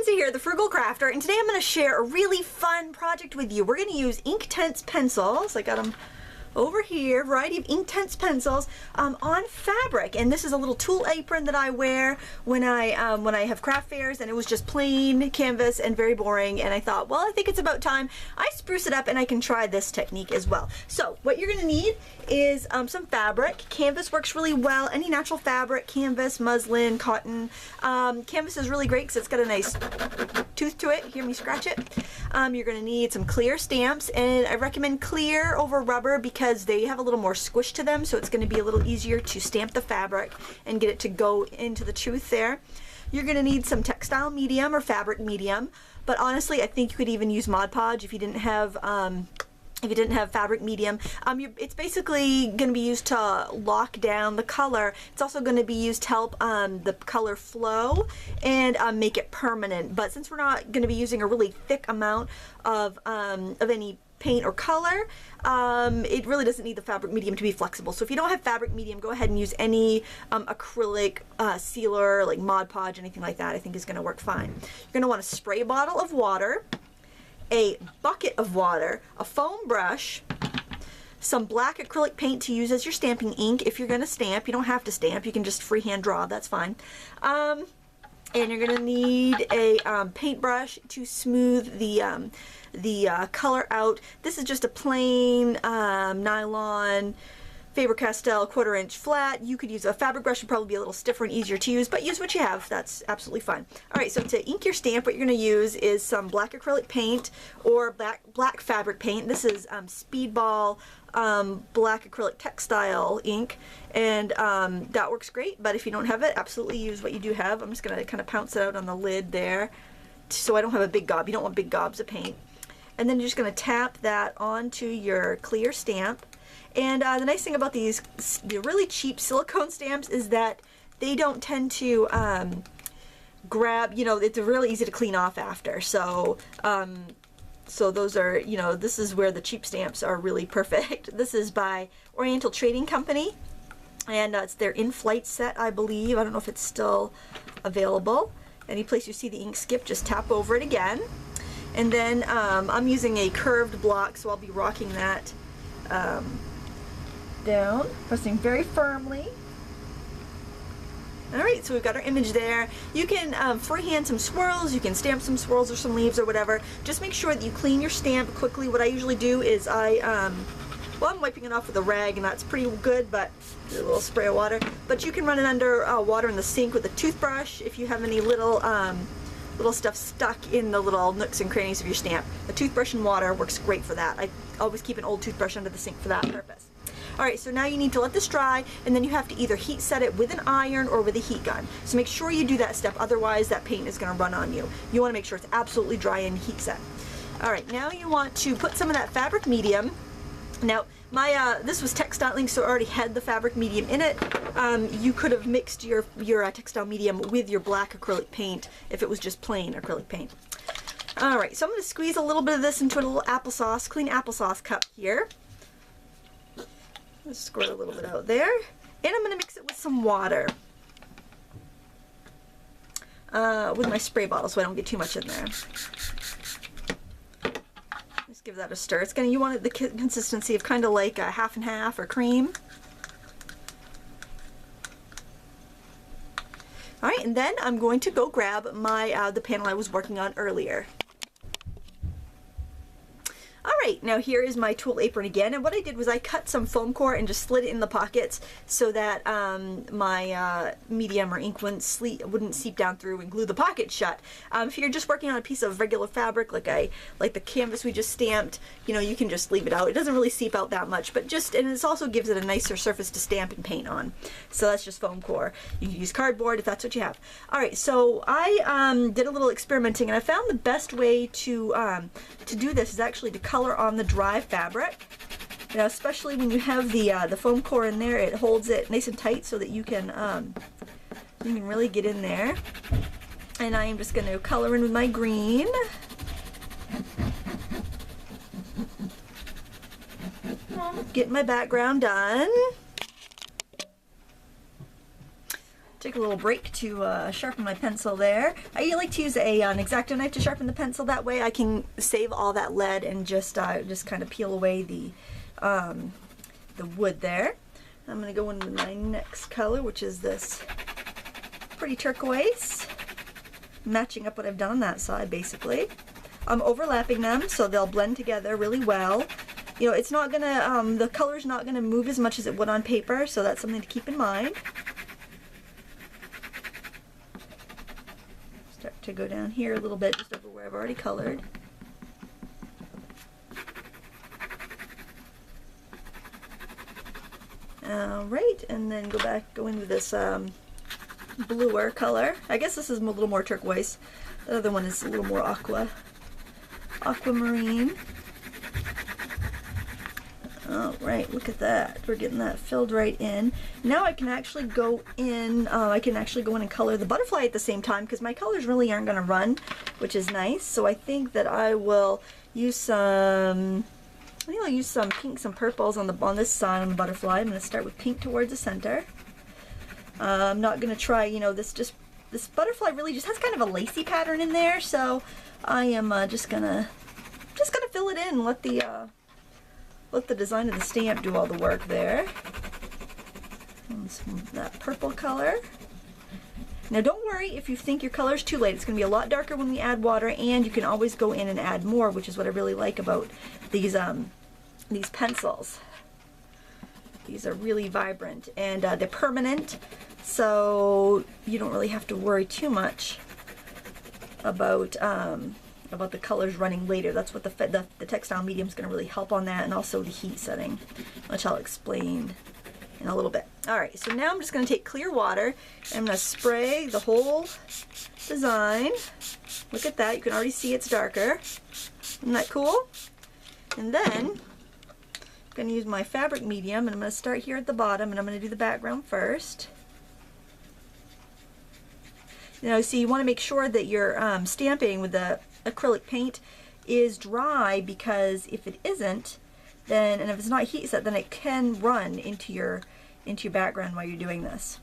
Lindsay here, the Frugal Crafter, and today I'm going to share a really fun project with you. We're going to use Inktense pencils. I got them over here, variety of Inktense pencils on fabric, and this is a little tulle apron that I wear when I have craft fairs, and it was just plain canvas and very boring, and I thought, well, I think it's about time I spruce it up and I can try this technique as well. So what you're going to need is some fabric. Canvas works really well, any natural fabric, canvas, muslin, cotton. Canvas is really great because it's got a nice tooth to it. Hear me scratch it? You're going to need some clear stamps, and I recommend clear over rubber because they have a little more squish to them, so it's going to be a little easier to stamp the fabric and get it to go into the tooth there. You're going to need some textile medium or fabric medium, but honestly I think you could even use mod-podge if you didn't have fabric medium. It's basically going to be used to lock down the color. It's also going to be used to help the color flow and make it permanent. But since we're not going to be using a really thick amount of any paint or color, it really doesn't need the fabric medium to be flexible. So if you don't have fabric medium, go ahead and use any acrylic sealer like Mod-Podge, anything like that I think is going to work fine. You're going to want a spray bottle of water, a bucket of water, a foam brush, some black acrylic paint to use as your stamping ink. If you're going to stamp, you don't have to stamp, you can just freehand draw, that's fine. And you're going to need a paintbrush to smooth the color out. This is just a plain nylon Faber-Castell 1/4 inch flat. You could use a fabric brush, would probably be a little stiffer and easier to use, but use what you have. That's absolutely fine. Alright, so to ink your stamp, what you're going to use is some black acrylic paint or black fabric paint. This is Speedball black acrylic textile ink, and that works great, but if you don't have it, absolutely use what you do have. I'm just going to kind of pounce it out on the lid there so I don't have a big gob. You don't want big gobs of paint. And then you're just going to tap that onto your clear stamp. And the nice thing about the really cheap silicone stamps is that they don't tend to grab, you know, it's really easy to clean off after. So so those are, you know, this is where the cheap stamps are really perfect. This is by Oriental Trading Company, and it's their in-flight set, I believe. I don't know if it's still available. Any place you see the ink skip, just tap over it again. And then I'm using a curved block, so I'll be rocking that down, pressing very firmly. Alright, so we've got our image there. You can freehand some swirls, you can stamp some swirls or some leaves or whatever. Just make sure that you clean your stamp quickly. What I usually do is well, I'm wiping it off with a rag, and that's pretty good, but a little spray of water. But you can run it under water in the sink with a toothbrush if you have any little stuff stuck in the little nooks and crannies of your stamp. A toothbrush and water works great for that. I always keep an old toothbrush under the sink for that purpose. Alright, so now you need to let this dry, and then you have to either heat set it with an iron or with a heat gun. So make sure you do that step, otherwise that paint is going to run on you. You want to make sure it's absolutely dry and heat set. Alright, now you want to put some of that fabric medium. Now, this was Textile ink, so it already had the fabric medium in it. You could have mixed your textile medium with your black acrylic paint if it was just plain acrylic paint. Alright, so I'm going to squeeze a little bit of this into a little applesauce, clean applesauce cup here. Let's squirt a little bit out there. And I'm going to mix it with some water. With my spray bottle so I don't get too much in there. Just give that a stir. It's you want the consistency of kind of like a half and half or cream. Alright, and then I'm going to go grab my the panel I was working on earlier. Alright, now here is my tulle apron again, and what I did was I cut some foam core and just slid it in the pockets so that my medium or ink wouldn't seep down through and glue the pocket shut. If you're just working on a piece of regular fabric like the canvas we just stamped, you know, you can just leave it out. It doesn't really seep out that much, but and it also gives it a nicer surface to stamp and paint on. So that's just foam core. You can use cardboard if that's what you have. Alright, so I did a little experimenting, and I found the best way to do this is actually to color on the dry fabric. Now, especially when you have the foam core in there, it holds it nice and tight so that you can really get in there. And I am just going to color in with my green. Get my background done. take a little break to sharpen my pencil there. I like to use an X-Acto knife to sharpen the pencil. That way I can save all that lead and just kind of peel away the wood there. I'm going to go in with my next color, which is this pretty turquoise, matching up what I've done on that side basically. I'm overlapping them so they'll blend together really well. You know, it's not gonna, the color's not gonna move as much as it would on paper, so that's something to keep in mind. Start to go down here a little bit, just over where I've already colored. Alright, and then go in with this bluer color. I guess this is a little more turquoise. The other one is a little more aquamarine. Alright, look at that. We're getting that filled right in. Now I can actually go in, and color the butterfly at the same time, because my colors really aren't going to run, which is nice. So I think that I will use some, pinks and purples on this side on the butterfly. I'm going to start with pink towards the center. I'm not going to try, you know, this butterfly really just has kind of a lacy pattern in there, so I am just gonna fill it in, let the design of the stamp do all the work there. And some of that purple color. Now don't worry if you think your color's too light. It's going to be a lot darker when we add water, and you can always go in and add more, which is what I really like about these pencils. These are really vibrant, and they're permanent, so you don't really have to worry too much about the colors running later. That's what the textile medium is going to really help on that, and also the heat setting, which I'll explain in a little bit. Alright, so now I'm just going to take clear water, and I'm going to spray the whole design. Look at that, you can already see it's darker. Isn't that cool? And then I'm going to use my fabric medium, and I'm going to start here at the bottom, and I'm going to do the background first. Now, see, you want to make sure that your stamping with the acrylic paint is dry, because if it isn't, then, and if it's not heat set, then it can run into your background while you're doing this.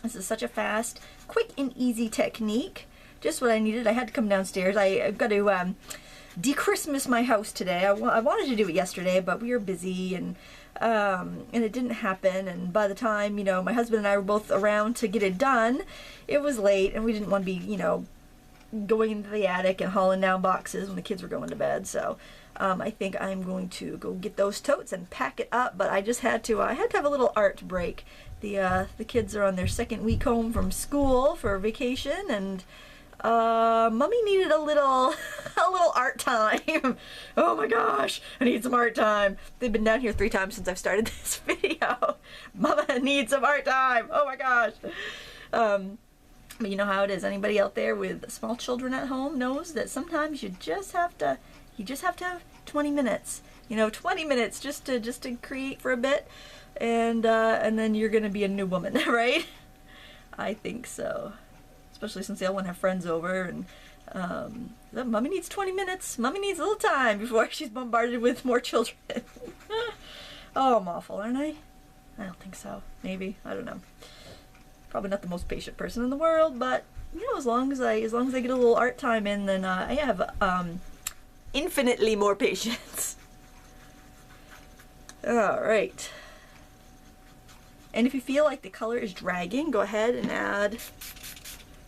This is such a fast, quick, and easy technique. Just what I needed. I had to come downstairs. I've got to de-Christmas my house today. I wanted to do it yesterday, but we were busy, and it didn't happen. And by the time, you know, my husband and I were both around to get it done, it was late, and we didn't want to be, you know, going into the attic and hauling down boxes when the kids were going to bed. So I think I'm going to go get those totes and pack it up. But I just had to have a little art break. The kids are on their second week home from school for vacation, and Mummy needed a little art time. Oh my gosh, I need some art time. They've been down here 3 times since I've started this video. Mama needs some art time. Oh my gosh. But you know how it is. Anybody out there with small children at home knows that sometimes you just have to have 20 minutes. You know, 20 minutes just to create for a bit, and then you're gonna be a new woman, right? I think so. Especially since they all want to have friends over, and Mummy needs 20 minutes. Mummy needs a little time before she's bombarded with more children. Oh, I'm awful, aren't I? I don't think so. Maybe. I don't know. Probably not the most patient person in the world, but you know, as long as I get a little art time in, then I have infinitely more patience. All right. And if you feel like the color is dragging, go ahead and add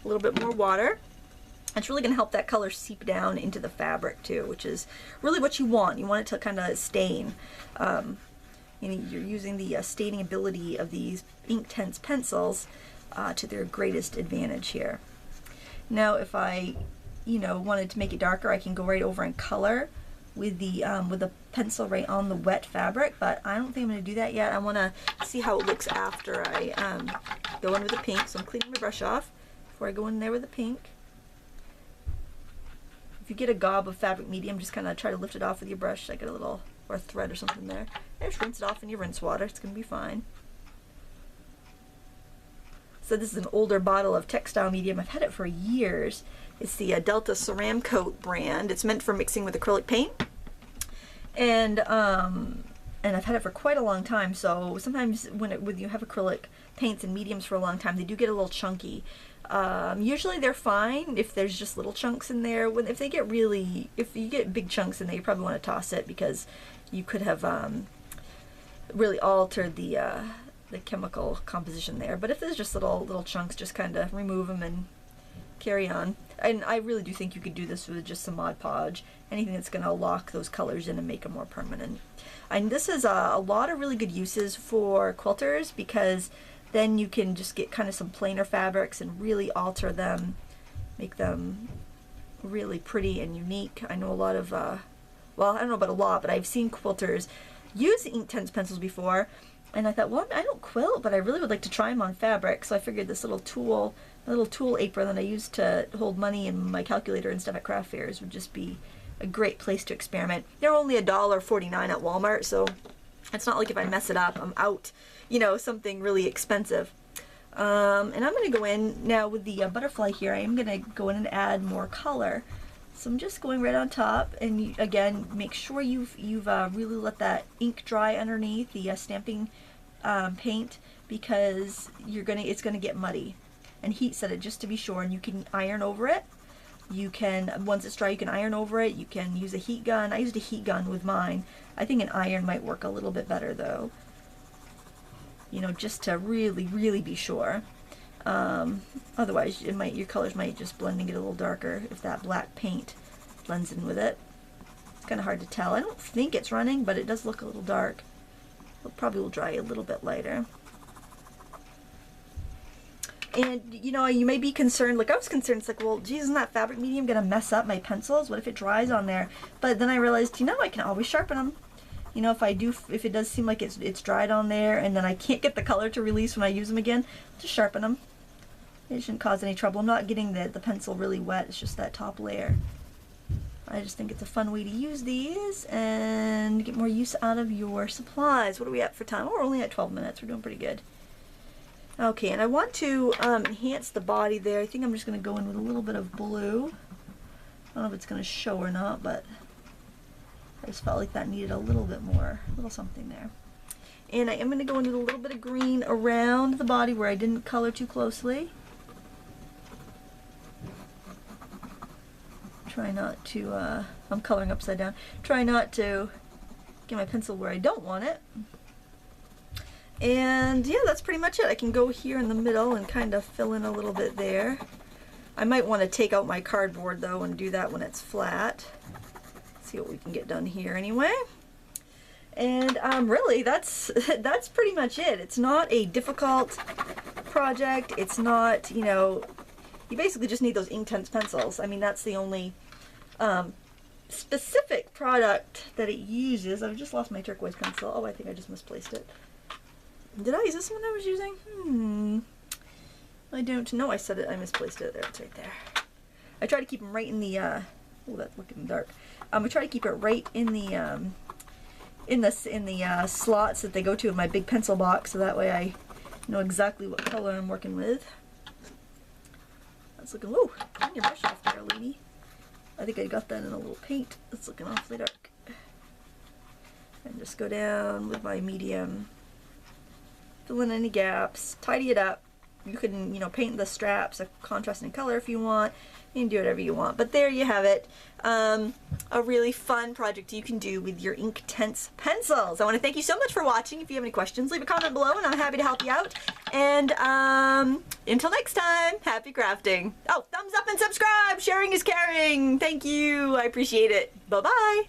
a little bit more water. It's really going to help that color seep down into the fabric too, which is really what you want. You want it to kind of stain. You're using the staining ability of these Inktense pencils to their greatest advantage here. Now, if I, wanted to make it darker, I can go right over and color with the pencil right on the wet fabric, but I don't think I'm going to do that yet. I want to see how it looks after I go in with the pink. So I'm cleaning my brush off before I go in there with the pink. If you get a gob of fabric medium, just kind of try to lift it off with your brush, like a little, or a thread or something there. And just rinse it off in your rinse water. It's going to be fine. So this is an older bottle of Textile Medium. I've had it for years. It's the Delta Ceramcoat brand. It's meant for mixing with acrylic paint. And and I've had it for quite a long time, so sometimes when you have acrylic paints and mediums for a long time, they do get a little chunky. Usually they're fine if there's just little chunks in there. If you get big chunks in there, you probably want to toss it, because you could have really altered the chemical composition there. But if there's just little chunks, just kind of remove them and carry on. And I really do think you could do this with just some Mod Podge, anything that's going to lock those colors in and make them more permanent. And this is a lot of really good uses for quilters, because then you can just get kind of some plainer fabrics and really alter them, make them really pretty and unique. I know a lot of, well, I don't know about a lot, but I've seen quilters use the Inktense pencils before, and I thought, well, I don't quilt, but I really would like to try them on fabric. So I figured this little tool apron that I use to hold money and my calculator and stuff at craft fairs would just be a great place to experiment. They're only $1.49 at Walmart, so it's not like if I mess it up, I'm out, you know, something really expensive. And I'm going to go in now with the butterfly here. I am going to go in and add more color. So I'm just going right on top, and again, make sure you've really let that ink dry underneath the stamping paint, because it's gonna get muddy. And heat set it just to be sure, and you can iron over it. You can, once it's dry, you can iron over it. You can use a heat gun. I used a heat gun with mine. I think an iron might work a little bit better though, you know, just to really, really be sure. Otherwise, your colors might just blend and get a little darker if that black paint blends in with it. It's kind of hard to tell. I don't think it's running, but it does look a little dark. It probably will dry a little bit lighter. And, you know, you may be concerned, like I was concerned, it's like, well, geez, isn't that fabric medium going to mess up my pencils? What if it dries on there? But then I realized, you know, I can always sharpen them. You know, if it does seem like it's dried on there and then I can't get the color to release when I use them again, just sharpen them. It shouldn't cause any trouble. I'm not getting the pencil really wet, it's just that top layer. I just think it's a fun way to use these and get more use out of your supplies. What are we at for time? Oh, we're only at 12 minutes. We're doing pretty good. Okay, and I want to enhance the body there. I think I'm just going to go in with a little bit of blue. I don't know if it's going to show or not, but I just felt like that needed a little bit more, a little something there. And I am going to go in with a little bit of green around the body where I didn't color too closely. Try not to, I'm coloring upside down. Try not to get my pencil where I don't want it. And yeah, that's pretty much it. I can go here in the middle and kind of fill in a little bit there. I might want to take out my cardboard though and do that when it's flat. See what we can get done here anyway. And really, that's pretty much it. It's not a difficult project. It's not, you know, you basically just need those Inktense pencils. I mean, that's the only specific product that it uses. I've just lost my turquoise pencil. Oh, I think I just misplaced it. Did I? Is this one I was using? I don't know. I said it. I misplaced it. There, it's right there. I try to keep them right in the. Oh, that's looking dark. I try to keep it right in the slots that they go to in my big pencil box, so that way I know exactly what color I'm working with. That's looking. Whoa! Clean your brush off there, lady. I think I got that in a little paint. It's looking awfully dark. And just go down with my medium. Fill in any gaps, tidy it up. You can, you know, paint the straps a contrasting color if you want. You can do whatever you want. But there you have it. A really fun project you can do with your Inktense pencils. I want to thank you so much for watching. If you have any questions, leave a comment below and I'm happy to help you out. And until next time, happy crafting. Oh, thumbs up and subscribe. Sharing is caring. Thank you. I appreciate it. Bye-bye.